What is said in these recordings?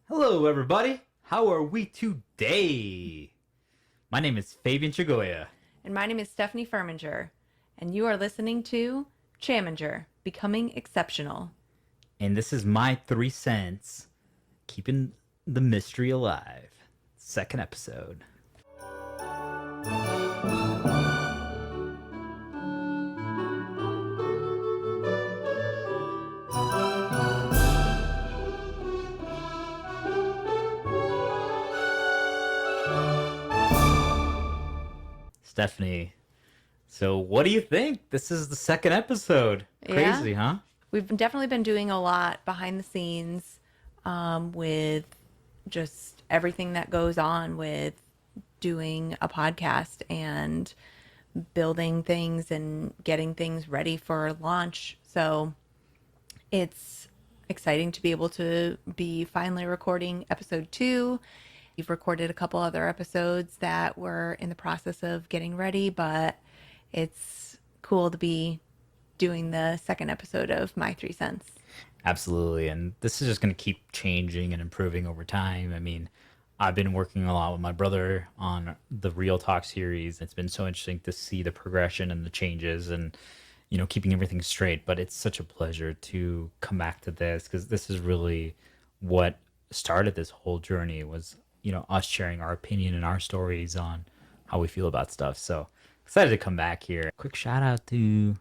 Hello, everybody. How are we today? My name is Fabian Chagoya. And my name is Stephanie Firminger, and you are listening to Chaminger, Becoming Exceptional. And this is my 3 cents, keeping the mystery alive. Second episode. Stephanie, so what do you think? This is the second episode. Yeah, Crazy, huh? we've definitely been doing a lot behind the scenes with just everything that goes on with doing a podcast and building things and getting things ready for launch. So it's exciting to be able to be finally recording episode 2. You've recorded a couple other episodes that were in the process of getting ready, but it's cool to be doing the second episode of My 3 Cents. Absolutely. And this is just going to keep changing and improving over time. I mean, I've been working a lot with my brother on the Real Talk series. It's been so interesting to see the progression and the changes and, keeping everything straight. But it's such a pleasure to come back to this because this is really what started this whole journey was, us sharing our opinion and our stories on how we feel about stuff. So excited to come back here. Quick shout out to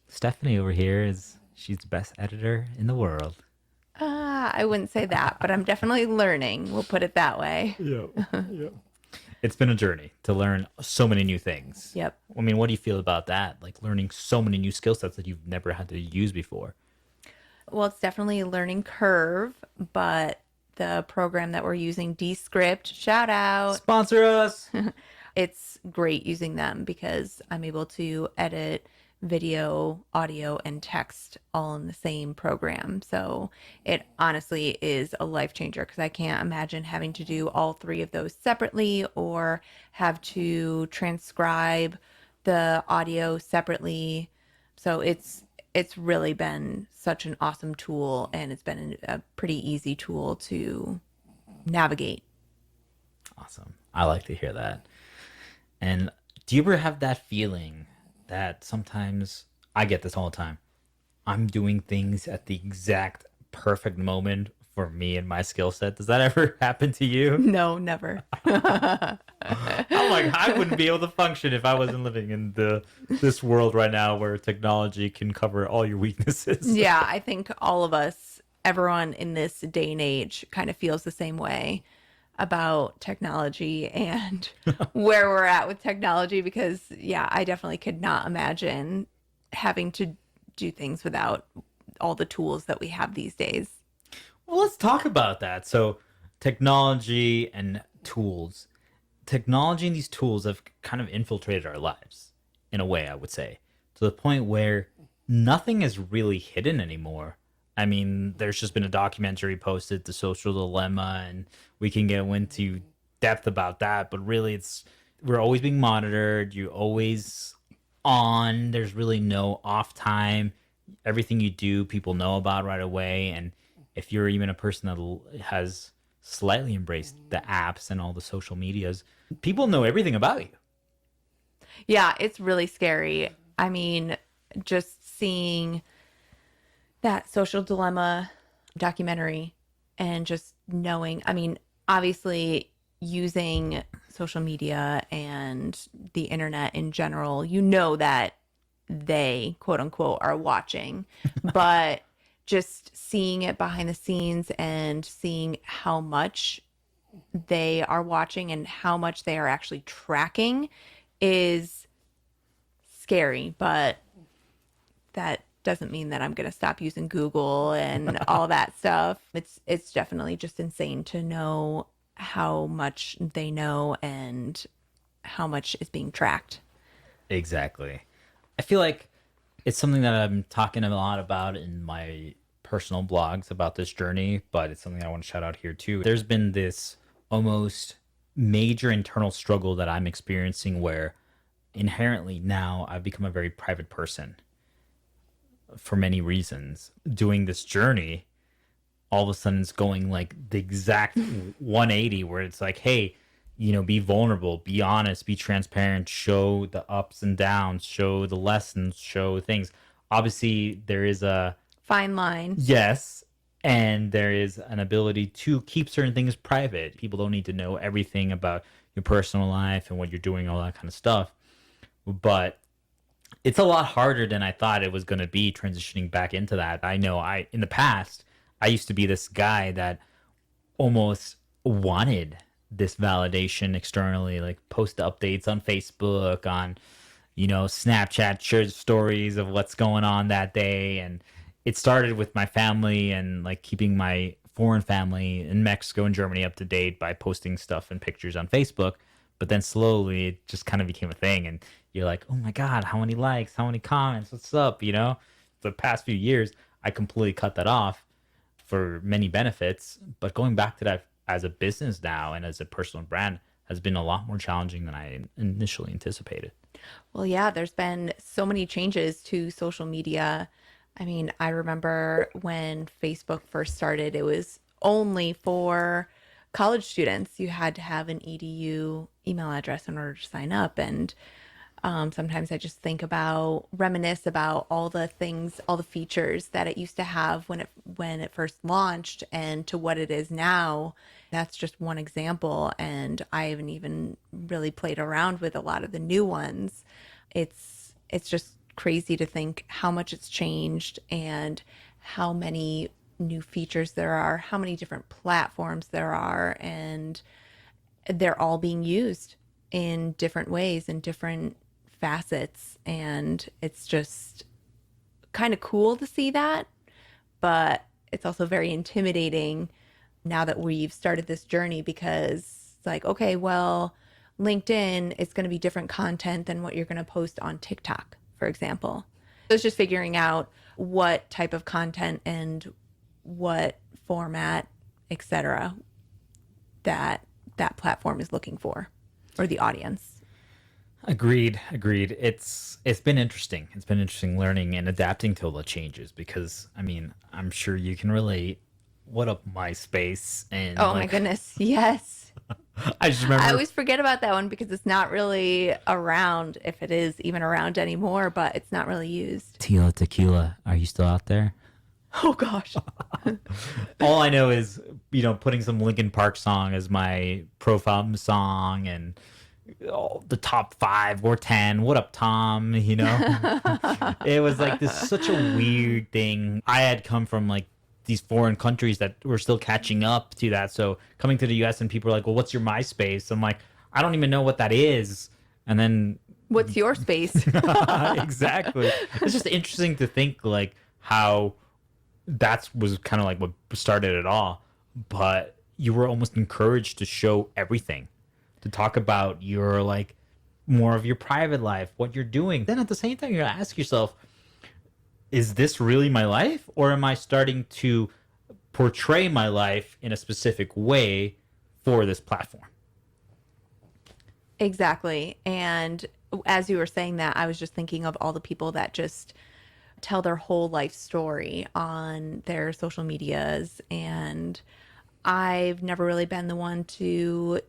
Stephanie over here is she's the best editor in the world. I wouldn't say that, but I'm definitely learning. We'll put it that way. Yeah. Yeah. It's been a journey to learn so many new things. Yep. I mean, what do you feel about that? Like learning so many new skill sets that you've never had to use before. Well, it's definitely a learning curve, but the program that we're using, Descript, shout out. Sponsor us. It's great using them because I'm able to edit video, audio, and text all in the same program. So it honestly is a life changer because I can't imagine having to do all three of those separately or have to transcribe the audio separately. So it's really been such an awesome tool, and it's been a pretty easy tool to navigate. Awesome. I like to hear that. And do you ever have that feeling that sometimes I get this all the time? I'm doing things at the exact perfect moment for me and my skill set. Does that ever happen to you? No, never. I'm like, I wouldn't be able to function if I wasn't living in this world right now where technology can cover all your weaknesses. Yeah, I think all of us, everyone in this day and age, kind of feels the same way about technology and where we're at with technology because, yeah, I definitely could not imagine having to do things without all the tools that we have these days. Well, let's talk about that. So, technology and tools. Technology and these tools have kind of infiltrated our lives in a way, I would say, to the point where nothing is really hidden anymore. I mean, there's just been a documentary posted, The Social Dilemma, and we can go into depth about that, but really we're always being monitored, you're always on, there's really no off time. Everything you do, people know about right away, and if you're even a person that has slightly embraced the apps and all the social medias, people know everything about you. Yeah, it's really scary. I mean, just seeing that Social Dilemma documentary and just knowing, I mean, obviously using social media and the internet in general, you know that they, quote unquote, are watching, but just seeing it behind the scenes and seeing how much they are watching and how much they are actually tracking is scary, but that doesn't mean that I'm going to stop using Google and all that stuff. It's definitely just insane to know how much they know and how much is being tracked. Exactly. I feel like it's something that I'm talking a lot about in my personal blogs about this journey, but it's something I want to shout out here too. There's been this almost major internal struggle that I'm experiencing where inherently now I've become a very private person for many reasons. Doing this journey, all of a sudden it's going like the exact 180 where it's like, hey, be vulnerable, be honest, be transparent, show the ups and downs, show the lessons, show things. Obviously, there is a Fine line. yes, and there is an ability to keep certain things private. People don't need to know everything about your personal life and what you're doing, all that kind of stuff. But it's a lot harder than I thought it was going to be transitioning back into that. I know in the past, I used to be this guy that almost wanted this validation externally, like post updates on Facebook, on, Snapchat, share stories of what's going on that day. And it started with my family and like keeping my foreign family in Mexico and Germany up to date by posting stuff and pictures on Facebook. But then slowly it just kind of became a thing. And you're like, oh my God, how many likes, how many comments, what's up? The past few years, I completely cut that off for many benefits. But going back to that as a business now and as a personal brand has been a lot more challenging than I initially anticipated. Well, yeah, there's been so many changes to social media. I mean, I remember when Facebook first started, it was only for college students. You had to have an edu email address in order to sign up. And sometimes I just reminisce about all the things, all the features that it used to have when it first launched, and to what it is now. That's just one example, and I haven't even really played around with a lot of the new ones. It's just crazy to think how much it's changed and how many new features there are, how many different platforms there are, and they're all being used in different ways, in different facets. And it's just kind of cool to see that, but it's also very intimidating now that we've started this journey, because it's like, okay, well, LinkedIn is going to be different content than what you're going to post on TikTok, for example. So it's just figuring out what type of content and what format, etc., that platform is looking for, or the audience. Agreed. It's been interesting. It's been interesting learning and adapting to all the changes because I mean, I'm sure you can relate. What up, MySpace and Oh my like goodness, yes. I just I remember always forget about that one because it's not really around, if it is even around anymore, but it's not really used. Tila Tequila. Are you still out there? Oh gosh. All I know is, putting some Linkin Park song as my profile song and the top 5 or 10. What up, Tom? It was like this such a weird thing. I had come from like these foreign countries that were still catching up to that. So coming to the US and people are like, well, what's your MySpace? I'm like, I don't even know what that is. And then What's your space? exactly. It's just interesting to think like how that was kind of like what started it all. But you were almost encouraged to show everything, to talk about your like more of your private life, what you're doing. Then at the same time, you gotta ask yourself, is this really my life? Or am I starting to portray my life in a specific way for this platform? Exactly. And as you were saying that, I was just thinking of all the people that just tell their whole life story on their social medias. And I've never really been the one to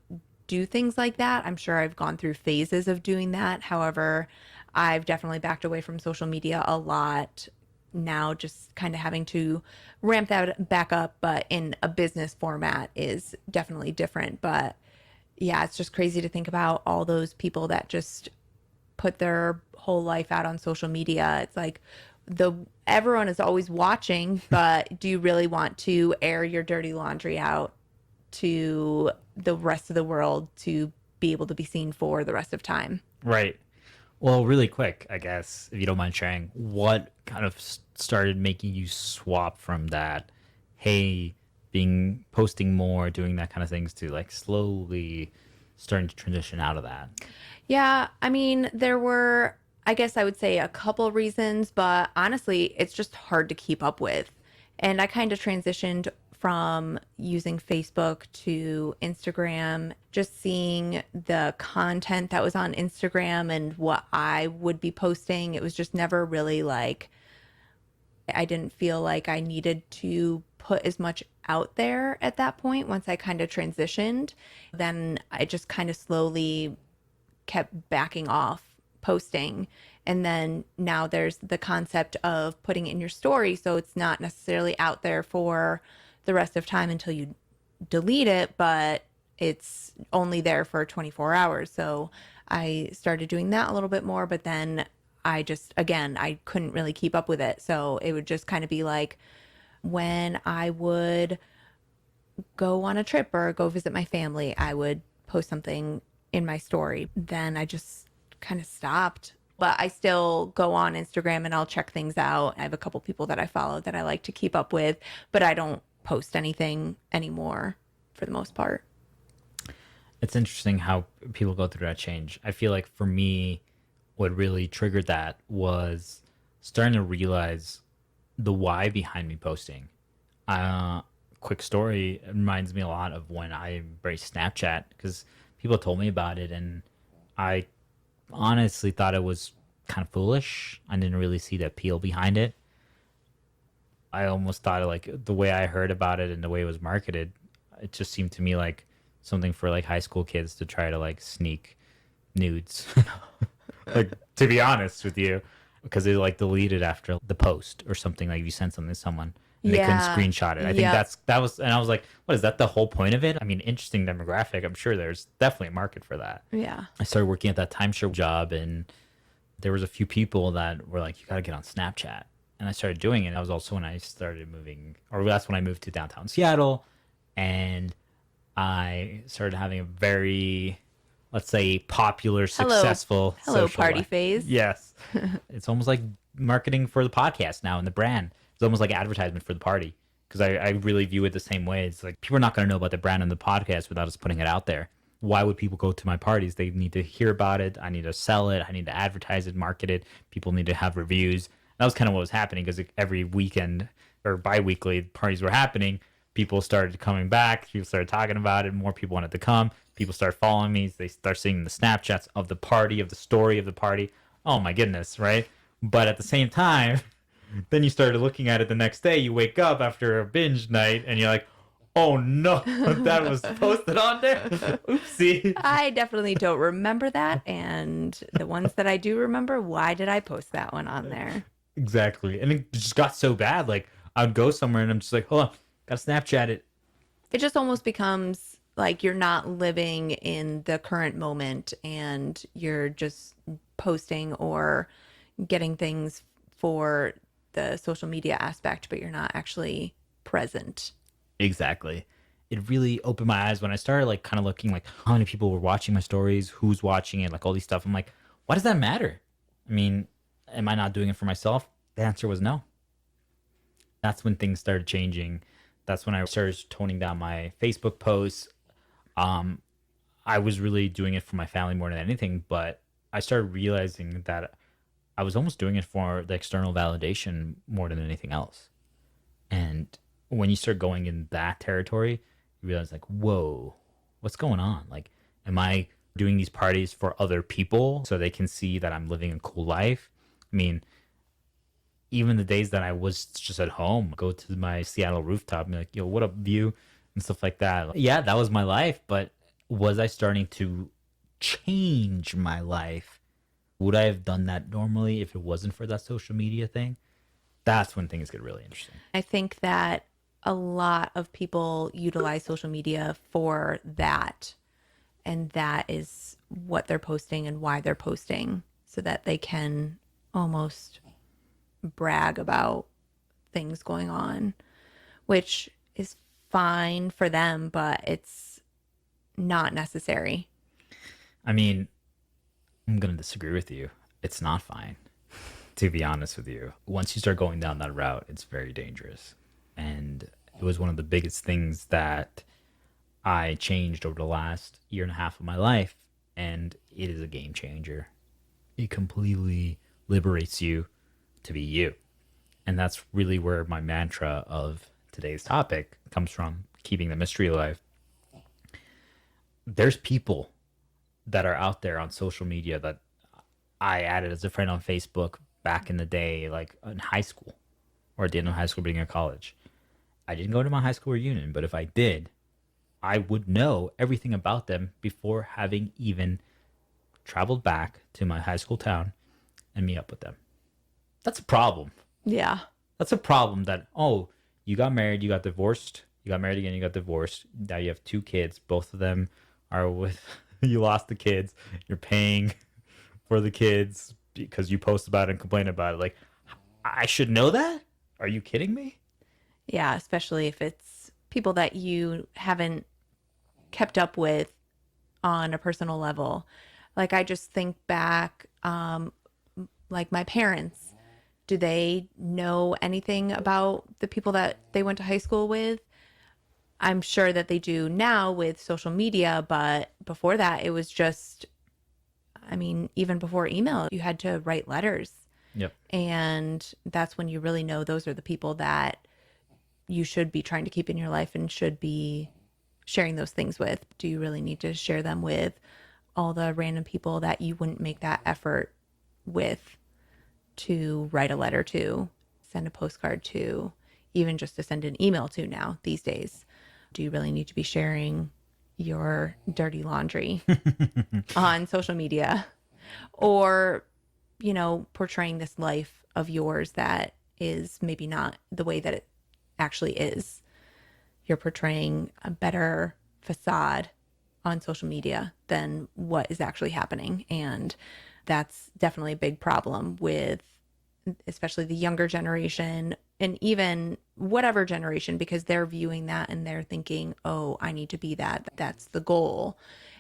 do things like that. I'm sure I've gone through phases of doing that. However, I've definitely backed away from social media a lot now, just kind of having to ramp that back up, but in a business format is definitely different. But yeah, it's just crazy to think about all those people that just put their whole life out on social media. It's like everyone is always watching, but do you really want to air your dirty laundry out to the rest of the world to be able to be seen for the rest of time? Right. Well, really quick, I guess, if you don't mind sharing, what kind of started making you swap from that, hey, being posting more, doing that kind of things, to like slowly starting to transition out of that? Yeah, I mean, there were, I guess I would say, a couple reasons, but honestly, it's just hard to keep up with. And I kind of transitioned from using Facebook to Instagram, just seeing the content that was on Instagram and what I would be posting. It was just never really like I didn't feel like I needed to put as much out there at that point once I kind of transitioned. Then I just kind of slowly kept backing off posting. And then now there's the concept of putting it in your story. So it's not necessarily out there for the rest of time until you delete it, but it's only there for 24 hours. So I started doing that a little bit more, but then I just, again, I couldn't really keep up with it. So it would just kind of be like when I would go on a trip or go visit my family, I would post something in my story. Then I just kind of stopped. But I still go on Instagram and I'll check things out. I have a couple people that I follow that I like to keep up with, but I don't post anything anymore for the most part. It's interesting how people go through that change. I feel like for me, what really triggered that was starting to realize the why behind me posting. Quick story, it reminds me a lot of when I embraced Snapchat because people told me about it and I honestly thought it was kind of foolish. I didn't really see the appeal behind it. I almost thought like the way I heard about it and the way it was marketed, it just seemed to me like something for like high school kids to try to like sneak nudes. Like to be honest with you, because they like deleted after the post or something like if you sent something to someone and they couldn't Yeah. screenshot it. I think that was and I was like, what is that the whole point of it? I mean, interesting demographic. I'm sure there's definitely a market for that. Yeah. I started working at that timeshare job and there was a few people that were like, you got to get on Snapchat. And I started doing it. That was also when I started moving, or that's when I moved to downtown Seattle. And I started having a very, let's say, popular, successful Hello social party life. phase. Yes. It's almost like marketing for the podcast now and the brand. It's almost like advertisement for the party because I really view it the same way. It's like people are not going to know about the brand and the podcast without us putting it out there. Why would people go to my parties? They need to hear about it. I need to sell it. I need to advertise it, market it. People need to have reviews. That was kind of what was happening because every weekend or bi-weekly parties were happening. People started coming back. People started talking about it. More people wanted to come. People started following me. They start seeing the Snapchats of the party, of the story of the party. Oh my goodness, right? But at the same time, then you started looking at it the next day. You wake up after a binge night and you're like, oh no, that was posted on there. Oopsie. I definitely don't remember that. And the ones that I do remember, why did I post that one on there? Exactly. And it just got so bad. Like I'd go somewhere and I'm just like, hold on, gotta Snapchat it. It just almost becomes like you're not living in the current moment and you're just posting or getting things for the social media aspect, but you're not actually present. Exactly. It really opened my eyes when I started like kind of looking like how many people were watching my stories, who's watching it, like all these stuff. I'm like, why does that matter? I mean, am I not doing it for myself? The answer was no. That's when things started changing. That's when I started toning down my Facebook posts. Um, I was really doing it for my family more than anything, but I started realizing that I was almost doing it for the external validation more than anything else. And when you start going in that territory, you realize like, whoa, what's going on? Like, am I doing these parties for other people so they can see that I'm living a cool life? I mean, even the days that I was just at home, go to my Seattle rooftop and be like, yo, what up, view? And stuff like that. Yeah, that was my life, but was I starting to change my life? Would I have done that normally if it wasn't for that social media thing? That's when things get really interesting. I think that a lot of people utilize social media for that. And that is what they're posting and why they're posting so that they can almost brag about things going on, which is fine for them, but it's not necessary. I mean, I'm going to disagree with you. It's not fine, to be honest with you. Once you start going down that route, it's very dangerous. And it was one of the biggest things that I changed over the last year and a half of my life. And it is a game changer. It completely liberates you to be you. And that's really where my mantra of today's topic comes from, keeping the mystery alive. There's people that are out there on social media that I added as a friend on Facebook back in the day, like in high school. or at the end of high school, beginning of college. I didn't go to my high school reunion, but if I did, I would know everything about them before having even traveled back to my high school town and meet up with them. That's a problem. Yeah. That's a problem that, oh, you got married, you got divorced, you got married again, you got divorced. Now you have two kids. Both of them are with, you lost the kids. You're paying for the kids because you post about it and complain about it. Like, I should know that? Are you kidding me? Yeah, especially if it's people that you haven't kept up with on a personal level. Like I just think back, like my parents, do they know anything about the people that they went to high school with? I'm sure that they do now with social media, but before that, it was just, I mean, even before email, you had to write letters. Yep. And that's when you really know those are the people that you should be trying to keep in your life and should be sharing those things with. Do you really need to share them with all the random people that you wouldn't make that effort with to write a letter to, send a postcard to, even just to send an email to now these days? Do you really need to be sharing your dirty laundry on social media, or, you know, portraying this life of yours that is maybe not the way that it actually is? You're portraying a better facade on social media than what is actually happening. And that's definitely a big problem with especially the younger generation and even whatever generation, because they're viewing that and they're thinking, oh, I need to be that. That's the goal.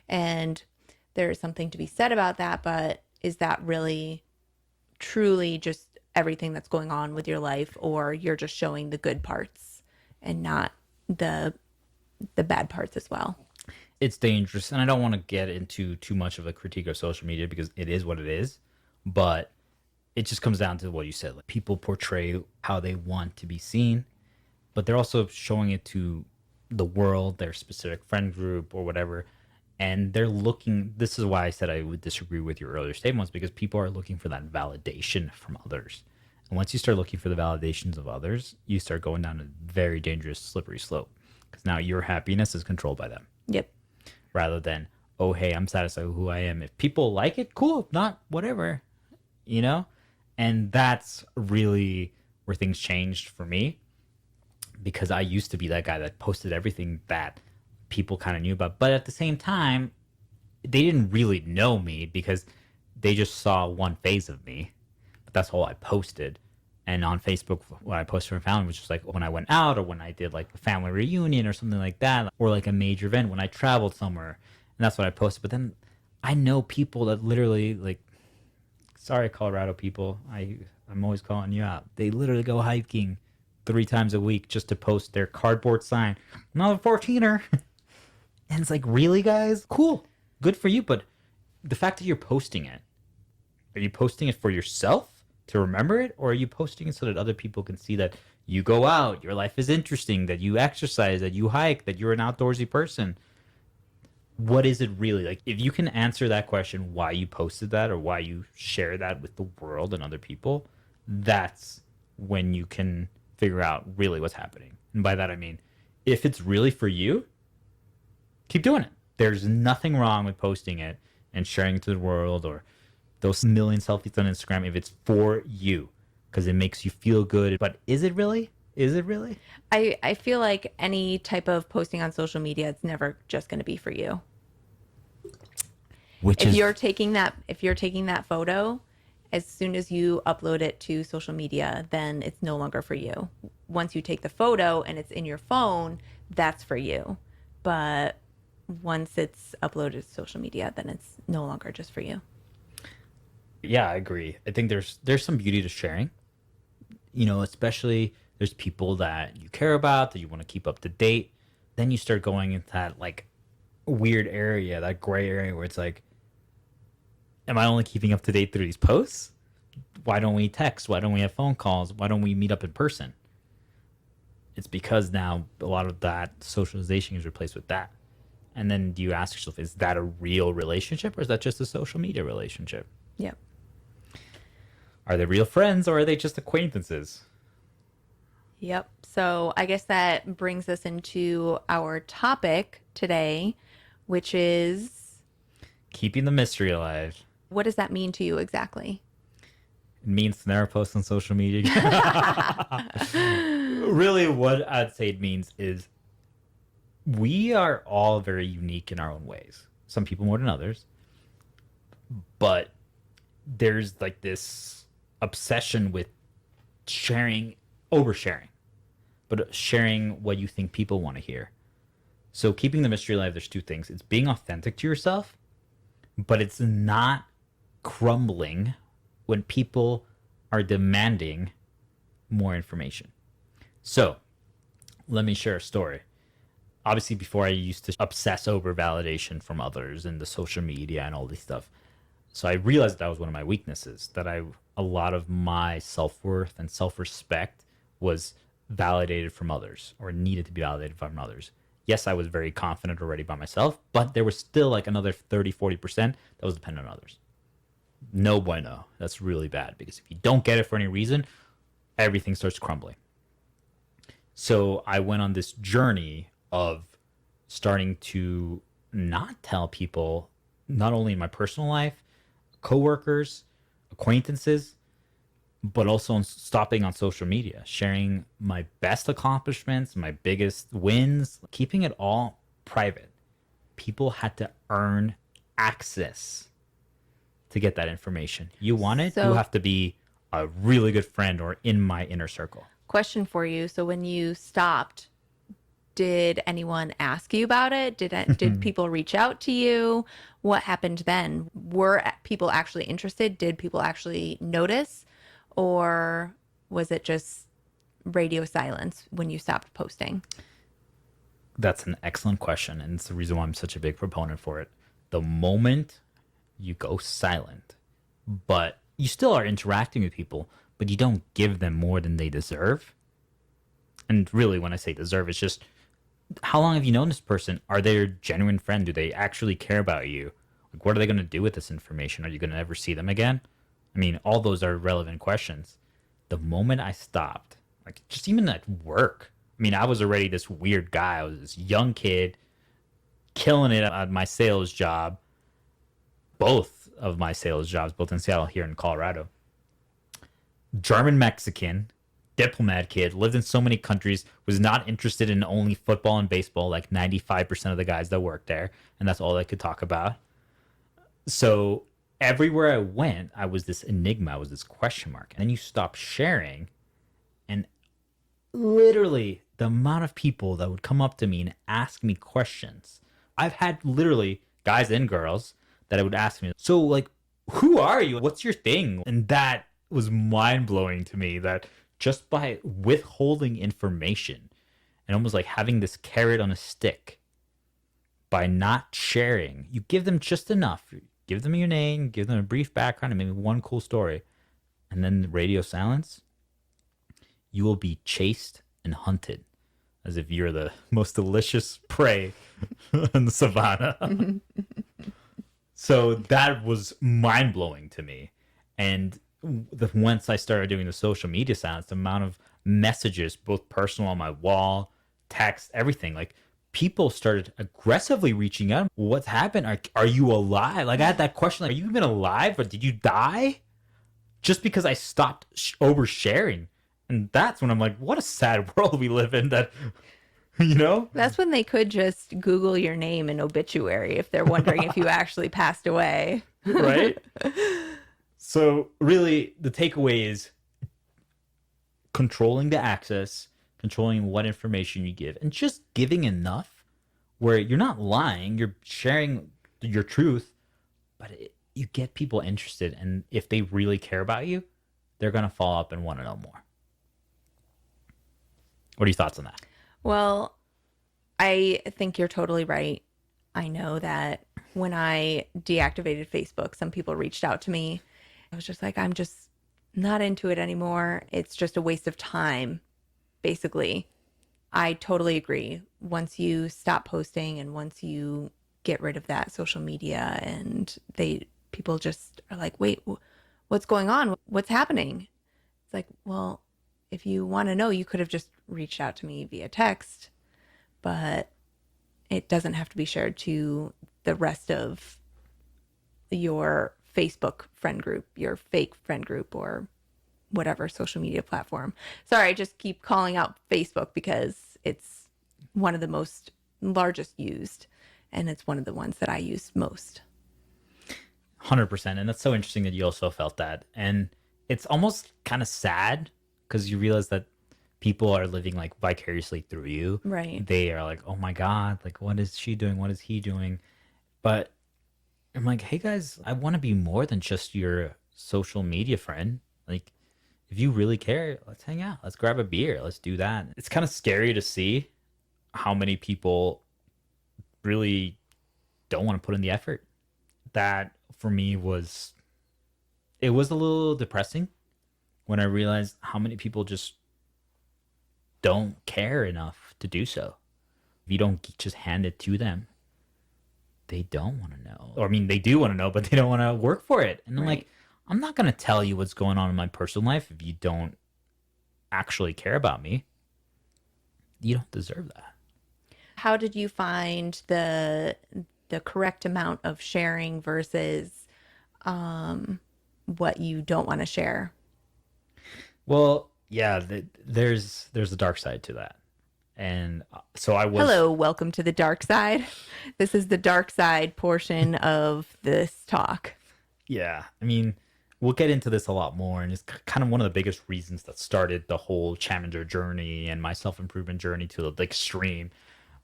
And there's something to be said about that. But is that really truly just everything that's going on with your life, or you're just showing the good parts and not the bad parts as well? It's dangerous, and I don't want to get into too much of a critique of social media because it is what it is, but it just comes down to what you said. Like, people portray how they want to be seen, but they're also showing it to the world, their specific friend group or whatever, and they're looking. This is why I said I would disagree with your earlier statements, because people are looking for that validation from others. And once you start looking for the validations of others, you start going down a very dangerous, slippery slope, because now your happiness is controlled by them. Yep. Rather than, oh, hey, I'm satisfied with who I am. If people like it, cool. If not, whatever, you know? And that's really where things changed for me, because I used to be that guy that posted everything that people kind of knew about. But at the same time, they didn't really know me because they just saw one phase of me. But that's all I posted. And on Facebook, what I posted for family was just like when I went out, or when I did like a family reunion or something like that, or like a major event when I traveled somewhere. And that's what I posted. But then I know people that literally, like, sorry, Colorado people, I'm always calling you out. They literally go hiking 3 times a week just to post their cardboard sign. Another 14er. And it's like, really, guys? Cool. Good for you. But the fact that you're posting it, are you posting it for yourself to remember it? Or are you posting it so that other people can see that you go out, your life is interesting, that you exercise, that you hike, that you're an outdoorsy person? What is it really? Like, if you can answer that question, why you posted that or why you share that with the world and other people, that's when you can figure out really what's happening. And by that I mean, if it's really for you, keep doing it. There's nothing wrong with posting it and sharing it to the world, or those million selfies on Instagram, if it's for you, because it makes you feel good. But is it really? Is it really? I feel like any type of posting on social media, it's never just going to be for you. If you're taking that photo, as soon as you upload it to social media, then it's no longer for you. Once you take the photo and it's in your phone, that's for you. But once it's uploaded to social media, then it's no longer just for you. Yeah, I agree. I think there's some beauty to sharing. You know, especially there's people that you care about, that you want to keep up to date. Then you start going into that like weird area, that gray area where it's like, am I only keeping up to date through these posts? Why don't we text? Why don't we have phone calls? Why don't we meet up in person? It's because now a lot of that socialization is replaced with that. And then do you ask yourself, is that a real relationship, or is that just a social media relationship? Yep. Are they real friends, or are they just acquaintances? Yep. So I guess that brings us into our topic today, which is, Keeping the mystery alive. what does that mean to you exactly? It means to never post on social media. Really, what I'd say it means is we are all very unique in our own ways. Some people more than others, but there's like this obsession with sharing, oversharing, but sharing what you think people want to hear. So keeping the mystery alive, there's two things. It's being authentic to yourself, but it's not crumbling when people are demanding more information. So let me share a story. Obviously, before I used to obsess over validation from others and the social media and all this stuff. So I realized that was one of my weaknesses, that a lot of my self-worth and self-respect was validated from others or needed to be validated from others. Yes, I was very confident already by myself, but there was still like another 30-40% that was dependent on others. No bueno. That's really bad because if you don't get it for any reason, everything starts crumbling. So I went on this journey of starting to not tell people, not only in my personal life, coworkers, acquaintances, but also on stopping on social media, sharing my best accomplishments, my biggest wins, keeping it all private. People had to earn access to get that information. You want it, you So, have to be a really good friend or in my inner circle. question for you. So, when you stopped, did anyone ask you about it? Did people reach out to you? What happened then? Were people actually interested? Did people actually notice? Or was it just radio silence when you stopped posting? That's an excellent question, and it's the reason why I'm such a big proponent for it. The moment you go silent, but you still are interacting with people, but you don't give them more than they deserve. And really, when I say deserve, it's just how long have you known this person? Are they a genuine friend? Do they actually care about you? Like, what are they going to do with this information? Are you going to ever see them again? I mean, all those are relevant questions. The moment I stopped, like, just even at work, I mean, I was already this weird guy. I was this young kid killing it at my sales job, both of my sales jobs, both in Seattle, here in Colorado. German Mexican, diplomat kid, lived in so many countries, was not interested in only football and baseball, like 95% of the guys that worked there. And that's all they could talk about. So everywhere I went, I was this enigma, I was this question mark. And then you stop sharing, and literally the amount of people that would come up to me and ask me questions. I've had literally guys and girls that would ask me, so like, who are you? What's your thing? And that was mind blowing to me, that just by withholding information and almost like having this carrot on a stick, by not sharing, you give them just enough. Give them your name, give them a brief background, and maybe one cool story. And then radio silence, you will be chased and hunted as if you're the most delicious prey in the savannah. So that was mind blowing to me. And once I started doing the social media silence, the amount of messages, both personal on my wall, text, everything, like people started aggressively reaching out. What's happened? Are you alive? Like I had that question, like, are you even alive or did you die? Just because I stopped oversharing. And that's when I'm like, what a sad world we live in, that, you know? That's when they could just Google your name and obituary if they're wondering if you actually passed away. Right? So really the takeaway is controlling the access, controlling what information you give, and just giving enough where you're not lying, you're sharing your truth, but you get people interested. And if they really care about you, they're going to follow up and want to know more. What are your thoughts on that? Well, I think you're totally right. I know that when I deactivated Facebook, some people reached out to me. I was just like, I'm just not into it anymore. It's just a waste of time, basically. I totally agree. Once you stop posting and once you get rid of that social media and people just are like, wait, what's going on? What's happening? It's like, well, if you want to know, you could have just reached out to me via text, but it doesn't have to be shared to the rest of your Facebook friend group, your fake friend group, or whatever social media platform. Sorry, I just keep calling out Facebook because it's one of the most largest used, and it's one of the ones that I use most. 100%. And that's so interesting that you also felt that. And it's almost kind of sad because you realize that people are living like vicariously through you. Right. They are like, oh my God, like, what is she doing? What is he doing? But I'm like, hey guys, I want to be more than just your social media friend. Like, if you really care, let's hang out. Let's grab a beer. Let's do that. It's kind of scary to see how many people really don't want to put in the effort. That for me was, it was a little depressing when I realized how many people just don't care enough to do so. If you don't just hand it to them, they don't want to know. Or I mean, they do want to know, but they don't want to work for it. And I'm Right. like, I'm not going to tell you what's going on in my personal life if you don't actually care about me. You don't deserve that. How did you find the correct amount of sharing versus what you don't want to share? Well, yeah, there's a dark side to that. And so I was, Hello, welcome to the dark side. This is the dark side portion of this talk. yeah, I mean, we'll get into this a lot more. And it's kind of one of the biggest reasons that started the whole Chaminger journey and my self improvement journey to the extreme.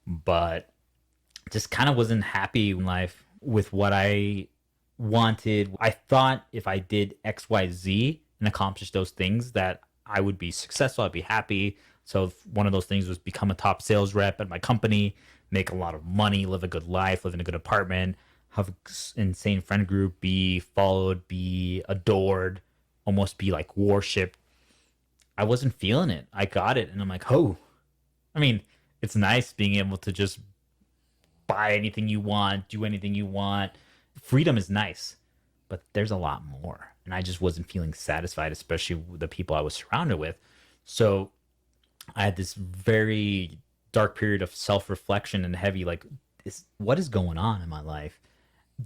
But just kind of wasn't happy in life with what I wanted. I thought if I did XYZ and accomplished those things that I would be successful, I'd be happy. So one of those things was become a top sales rep at my company, make a lot of money, live a good life, live in a good apartment, have an insane friend group, be followed, be adored, almost be like worshipped. I wasn't feeling it. I got it. And I'm like, oh, I mean, it's nice being able to just buy anything you want, do anything you want. Freedom is nice, but there's a lot more. And I just wasn't feeling satisfied, especially with the people I was surrounded with. So I had this very dark period of self reflection and heavy, like, what is going on in my life?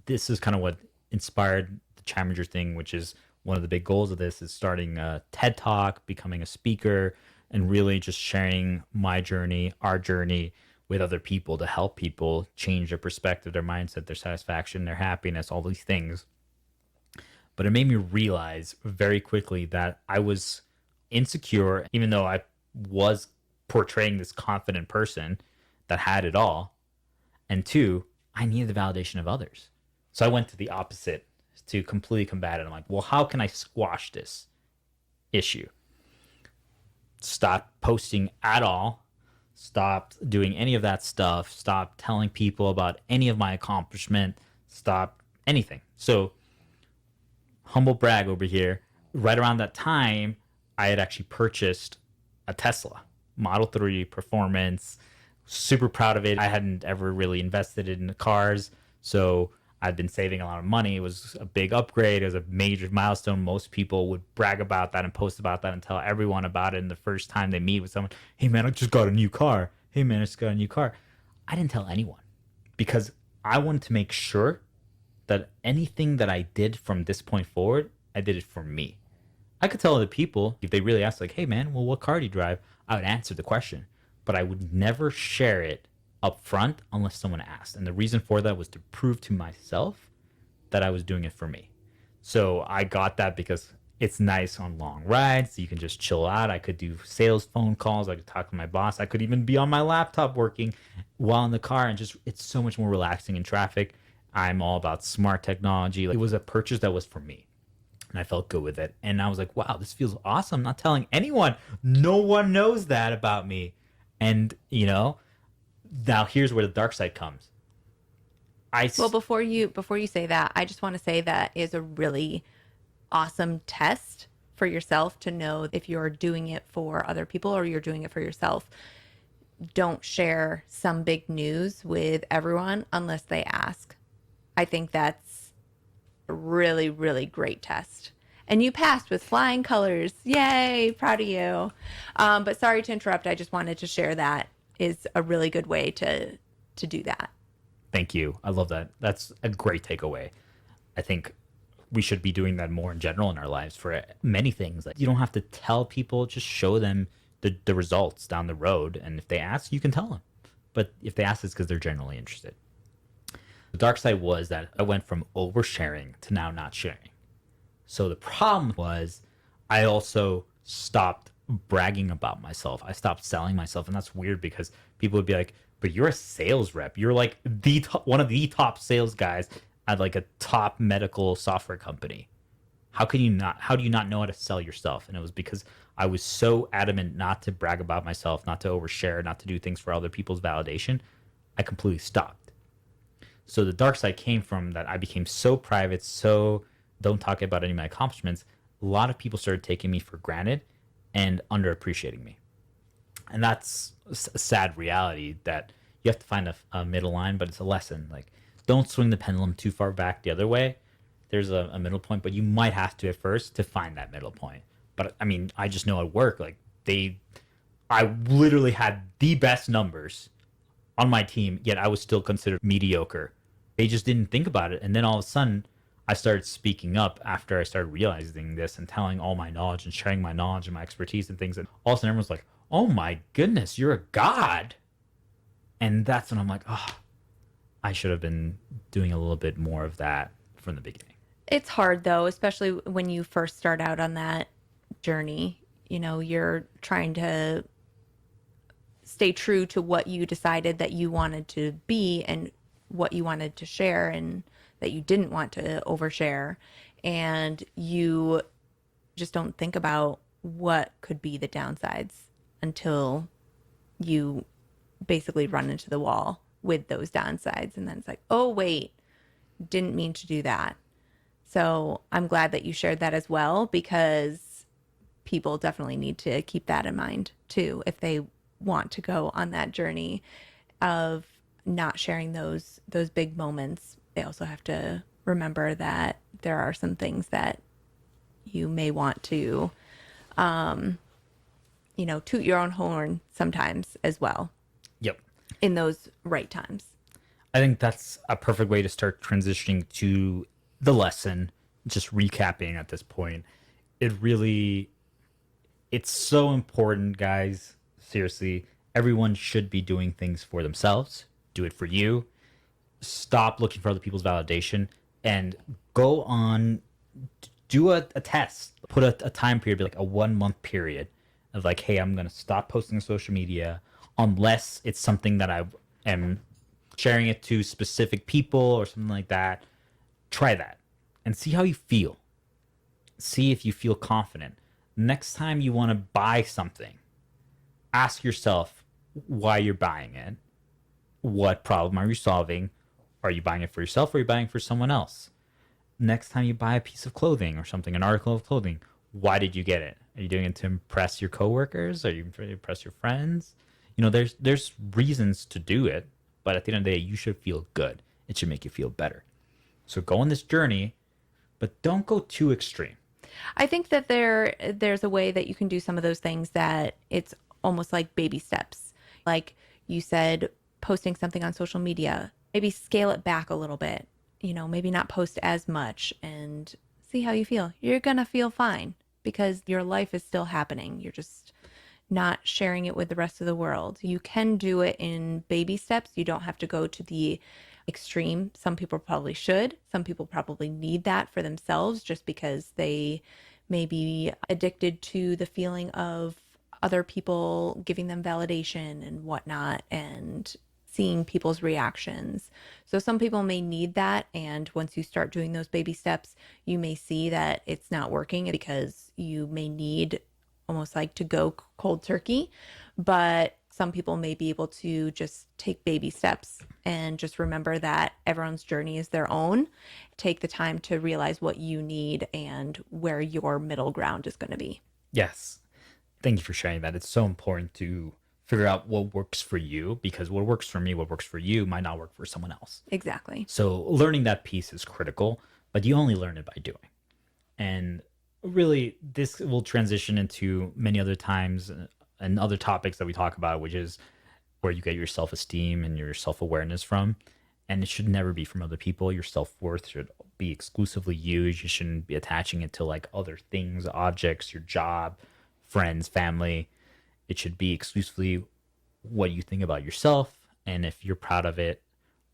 This is kind of what inspired the Challenger thing, which is one of the big goals of this is starting a TED Talk, becoming a speaker, and really just sharing my journey, our journey with other people to help people change their perspective, their mindset, their satisfaction, their happiness, all these things. But it made me realize very quickly that I was insecure, even though I was portraying this confident person that had it all. And two, I needed the validation of others. So I went to the opposite to completely combat it. I'm like, well, how can I squash this issue? Stop posting at all. Stop doing any of that stuff. Stop telling people about any of my accomplishment. Stop anything. So, humble brag over here. Right around that time, I had actually purchased a Tesla Model 3 Performance. Super proud of it. I hadn't ever really invested in cars, so I'd been saving a lot of money. It was a big upgrade. It was a major milestone. Most people would brag about that and post about that and tell everyone about it. And the first time they meet with someone, hey man, I just got a new car. Hey man, I just got a new car. I didn't tell anyone because I wanted to make sure that anything that I did from this point forward, I did it for me. I could tell other people if they really asked, like, hey man, well, what car do you drive? I would answer the question, but I would never share it up front unless someone asked. And the reason for that was to prove to myself that I was doing it for me. So I got that because it's nice on long rides. You can just chill out. I could do sales phone calls. I could talk to my boss. I could even be on my laptop working while in the car, and just it's so much more relaxing in traffic. I'm all about smart technology. Like, it was a purchase that was for me. And I felt good with it. And I was like, wow, this feels awesome. I'm not telling anyone. No one knows that about me. And, now here's where the dark side comes. Well, before you say that, I just want to say that is a really awesome test for yourself to know if you're doing it for other people or you're doing it for yourself. Don't share some big news with everyone unless they ask. I think that's a really, really great test. And you passed with flying colors. Yay, proud of you. But sorry to interrupt. I just wanted to share that is a really good way to do that. Thank you. I love that. That's a great takeaway. I think we should be doing that more in general in our lives for many things. Like, you don't have to tell people, just show them the results down the road. And if they ask, you can tell them. But if they ask, it's because they're generally interested. The dark side was that I went from oversharing to now not sharing. So the problem was I also stopped bragging about myself. I stopped selling myself. And that's weird because people would be like, but you're a sales rep. You're like one of the top sales guys at like a top medical software company. How do you not know how to sell yourself? And it was because I was so adamant not to brag about myself, not to overshare, not to do things for other people's validation. I completely stopped. So the dark side came from that I became so private, so don't talk about any of my accomplishments. A lot of people started taking me for granted and underappreciating me. And that's a sad reality that you have to find a middle line, but it's a lesson. Like, don't swing the pendulum too far back the other way. There's a middle point, but you might have to at first to find that middle point. But I mean, I just know at work, like I literally had the best numbers on my team, yet I was still considered mediocre. They just didn't think about it. And then all of a sudden, I started speaking up after I started realizing this and telling all my knowledge and sharing my knowledge and my expertise and things. And all of a sudden, everyone's like, oh my goodness, you're a god. And that's when I'm like, oh, I should have been doing a little bit more of that from the beginning. It's hard though, especially when you first start out on that journey. You know, you're trying to stay true to what you decided that you wanted to be and what you wanted to share and that you didn't want to overshare. And you just don't think about what could be the downsides until you basically run into the wall with those downsides. And then it's like, oh, wait, didn't mean to do that. So I'm glad that you shared that as well, because people definitely need to keep that in mind too if they want to go on that journey of not sharing those big moments. They also have to remember that there are some things that you may want to toot your own horn sometimes as well Yep. in those right times. I think that's a perfect way to start transitioning to the lesson, just recapping at this point. It's so important, guys. Seriously, everyone should be doing things for themselves. Do it for you. Stop looking for other people's validation and go on, do a test. Put a time period, be like a 1 month period of like, hey, I'm going to stop posting on social media unless it's something that I am sharing it to specific people or something like that. Try that and see how you feel. See if you feel confident. Next time you want to buy something, ask yourself why you're buying it. What problem are you solving? Are you buying it for yourself or are you buying it for someone else? Next time you buy a piece of clothing or something, an article of clothing, why did you get it? Are you doing it to impress your coworkers? Are you trying to impress your friends? You know, there's reasons to do it, but at the end of the day, you should feel good. It should make you feel better. So go on this journey, but don't go too extreme. I think that there's a way that you can do some of those things that it's almost like baby steps. Like you said, posting something on social media, maybe scale it back a little bit, maybe not post as much and see how you feel. You're going to feel fine because your life is still happening. You're just not sharing it with the rest of the world. You can do it in baby steps. You don't have to go to the extreme. Some people probably should. Some people probably need that for themselves just because they may be addicted to the feeling of other people giving them validation and whatnot and seeing people's reactions. So some people may need that. And once you start doing those baby steps, you may see that it's not working because you may need almost like to go cold turkey. But some people may be able to just take baby steps and just remember that everyone's journey is their own. Take the time to realize what you need and where your middle ground is going to be. Yes. Thank you for sharing that. It's so important to figure out what works for you because what works for me, what works for you might not work for someone else. Exactly. So learning that piece is critical, but you only learn it by doing. And really, this will transition into many other times and other topics that we talk about, which is where you get your self esteem and your self awareness from. And it should never be from other people. Your self worth should be exclusively you. You shouldn't be attaching it to like other things, objects, your job, friends, family. It should be exclusively what you think about yourself. And if you're proud of it,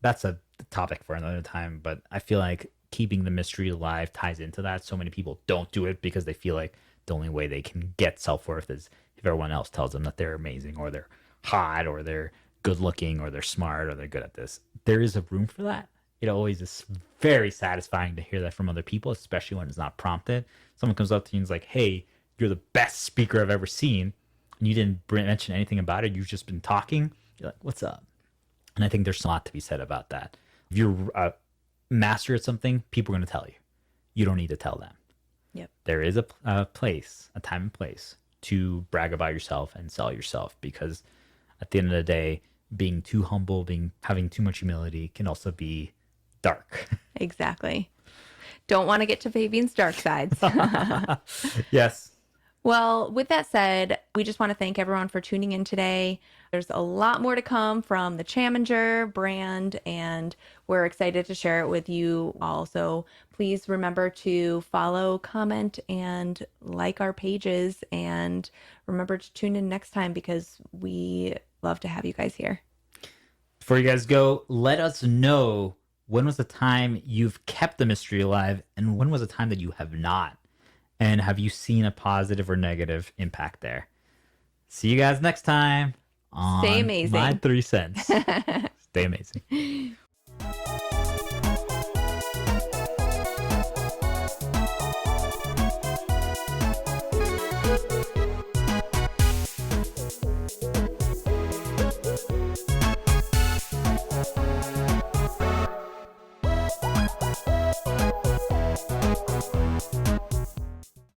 that's a topic for another time. But I feel like keeping the mystery alive ties into that. So many people don't do it because they feel like the only way they can get self worth is if everyone else tells them that they're amazing or they're hot or they're good looking or they're smart or they're good at this. There is a room for that. It always is very satisfying to hear that from other people, especially when it's not prompted. Someone comes up to you and is like, hey, you're the best speaker I've ever seen. And you didn't mention anything about it. You've just been talking. You're like, what's up? And I think there's a lot to be said about that. If you're a master at something, people are going to tell you. You don't need to tell them. Yep. There is a place, a time and place to brag about yourself and sell yourself because at the end of the day, being too humble, having too much humility can also be dark. Exactly. Don't want to get to Fabian's dark sides. Yes. Well, with that said, we just want to thank everyone for tuning in today. There's a lot more to come from the Chaminger brand, and we're excited to share it with you all. So please remember to follow, comment, and like our pages. And remember to tune in next time because we love to have you guys here. Before you guys go, let us know when was the time you've kept the mystery alive and when was the time that you have not. And have you seen a positive or negative impact there? See you guys next time on Stay amazing. My 3 Cents. Stay amazing.